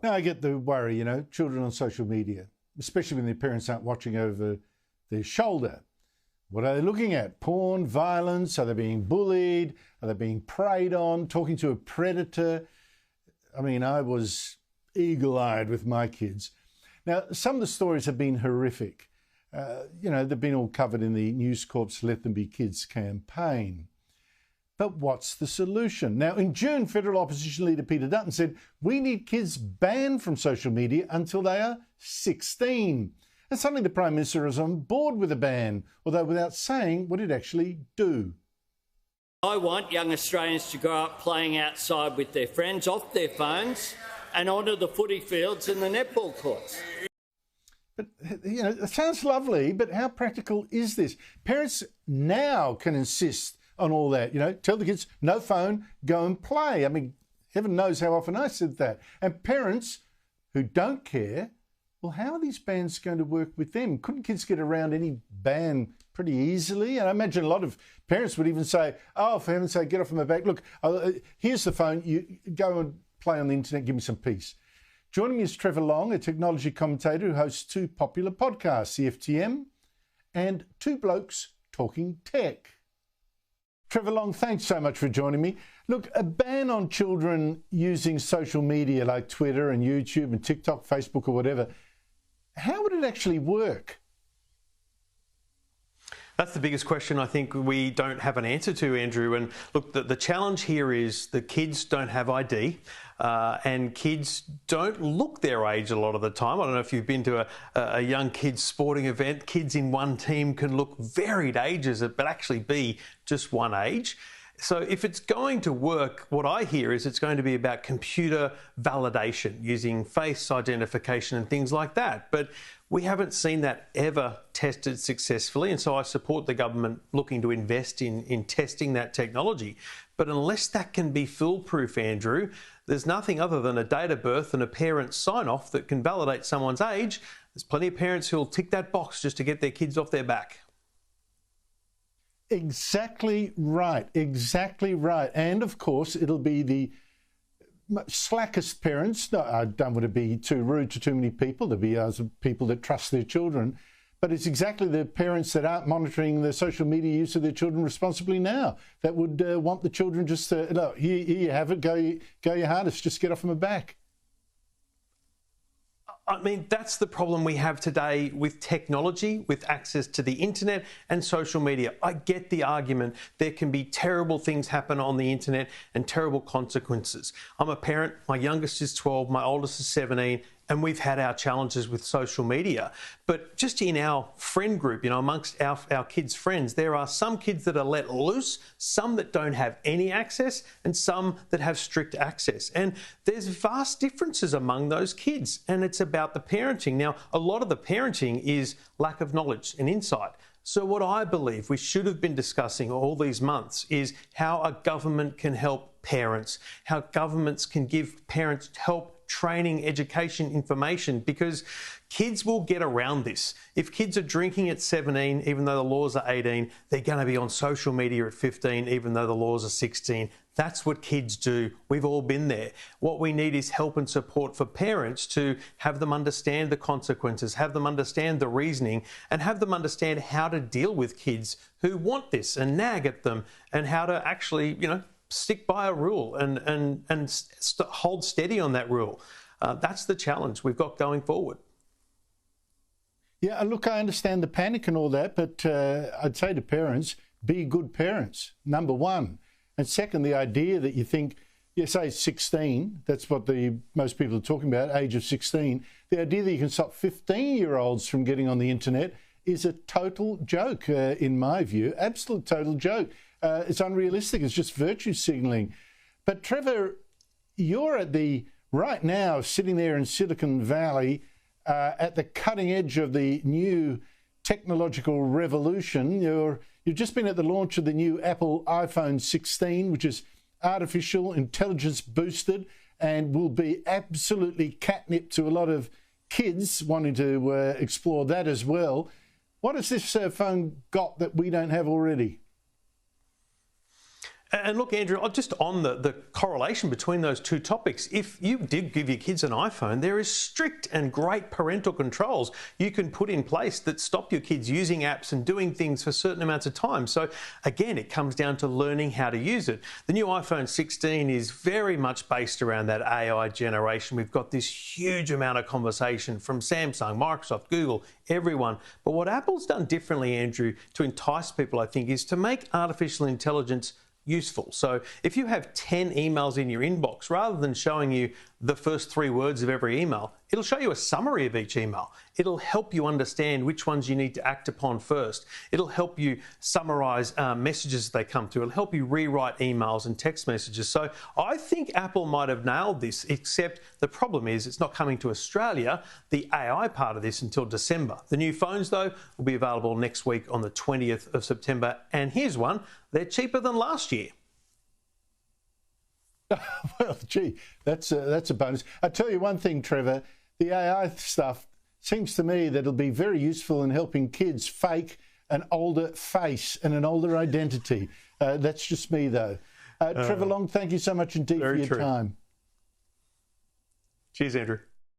Now, I get the worry, children on social media, especially when their parents aren't watching over their shoulder. What are they looking at? Porn, violence? Are they being bullied? Are they being preyed on? Talking to a predator? I mean, I was eagle-eyed with my kids. Now, some of the stories have been horrific. They've been all covered in the News Corp's Let Them Be Kids campaign. But what's the solution? Now, in June, federal opposition leader Peter Dutton said, we need kids banned from social media until they are 16. And suddenly the Prime Minister is on board with a ban, although without saying what it actually do. I want young Australians to grow up playing outside with their friends, off their phones, and onto the footy fields and the netball courts. But, it sounds lovely, but how practical is this? Parents now can insist on all that, tell the kids, no phone, go and play. I mean, heaven knows how often I said that. And parents who don't care, well, how are these bans going to work with them? Couldn't kids get around any ban pretty easily? And I imagine a lot of parents would even say, oh, for heaven's sake, get off my back. Look, here's the phone. You go and play on the internet, give me some peace. Joining me is Trevor Long, a technology commentator who hosts two popular podcasts, CFTM and Two Blokes Talking Tech. Trevor Long, thanks so much for joining me. Look, a ban on children using social media like Twitter and YouTube and TikTok, Facebook or whatever, how would it actually work? That's the biggest question I think we don't have an answer to, Andrew. And look, the challenge here is the kids don't have ID and kids don't look their age a lot of the time. I don't know if you've been to a young kids sporting event. Kids in one team can look varied ages, but actually be just one age. So if it's going to work, what I hear is it's going to be about computer validation using face identification and things like that. But we haven't seen that ever tested successfully. And so I support the government looking to invest in testing that technology. But unless that can be foolproof, Andrew, there's nothing other than a date of birth and a parent's sign-off that can validate someone's age. There's plenty of parents who'll tick that box just to get their kids off their back. Exactly right. Exactly right. And of course, it'll be the slackest parents. No, I don't want to be too rude to too many people. There'll be people that trust their children. But it's exactly the parents that aren't monitoring the social media use of their children responsibly now that would want the children just to, look, here you have it, go your hardest, just get off my back. I mean, that's the problem we have today with technology, with access to the internet and social media. I get the argument. There can be terrible things happen on the internet and terrible consequences. I'm a parent. My youngest is 12. My oldest is 17. And we've had our challenges with social media. But just in our friend group, amongst our kids' friends, there are some kids that are let loose, some that don't have any access, and some that have strict access. And there's vast differences among those kids, and it's about the parenting. Now, a lot of the parenting is lack of knowledge and insight. So what I believe we should have been discussing all these months is how a government can help parents, how governments can give parents help, training, education, information, because kids will get around this. If kids are drinking at 17, even though the laws are 18, they're going to be on social media at 15, even though the laws are 16. That's what kids do. We've all been there. What we need is help and support for parents to have them understand the consequences, have them understand the reasoning, and have them understand how to deal with kids who want this and nag at them, and how to actually, stick by a rule and hold steady on that rule. That's the challenge we've got going forward. Yeah, look, I understand the panic and all that, but I'd say to parents, be good parents, number one. And second, the idea that you think, say 16, that's what most people are talking about, age of 16. The idea that you can stop 15-year-olds from getting on the internet is a total joke, in my view, absolute total joke. It's unrealistic. It's just virtue signalling. But Trevor, you're right now sitting there in Silicon Valley at the cutting edge of the new technological revolution. You've just been at the launch of the new Apple iPhone 16, which is artificial intelligence boosted and will be absolutely catnip to a lot of kids wanting to explore that as well. What has this phone got that we don't have already? And look, Andrew, just on the correlation between those two topics, if you did give your kids an iPhone, there is strict and great parental controls you can put in place that stop your kids using apps and doing things for certain amounts of time. So again, it comes down to learning how to use it. The new iPhone 16 is very much based around that AI generation. We've got this huge amount of conversation from Samsung, Microsoft, Google, everyone. But what Apple's done differently, Andrew, to entice people, I think, is to make artificial intelligence useful. So if you have 10 emails in your inbox, rather than showing you the first 3 words of every email, it'll show you a summary of each email. It'll help you understand which ones you need to act upon first. It'll help you summarize messages as they come through. It'll help you rewrite emails and text messages. So I think Apple might have nailed this, except the problem is it's not coming to Australia, the AI part of this, until December. The new phones, though, will be available next week on the 20th of September. And here's one, they're cheaper than last year. Well, gee, that's a bonus. I tell you one thing, Trevor, the AI stuff seems to me that it'll be very useful in helping kids fake an older face and an older identity. That's just me, though. Trevor Long, thank you so much indeed for your time. Cheers, Andrew.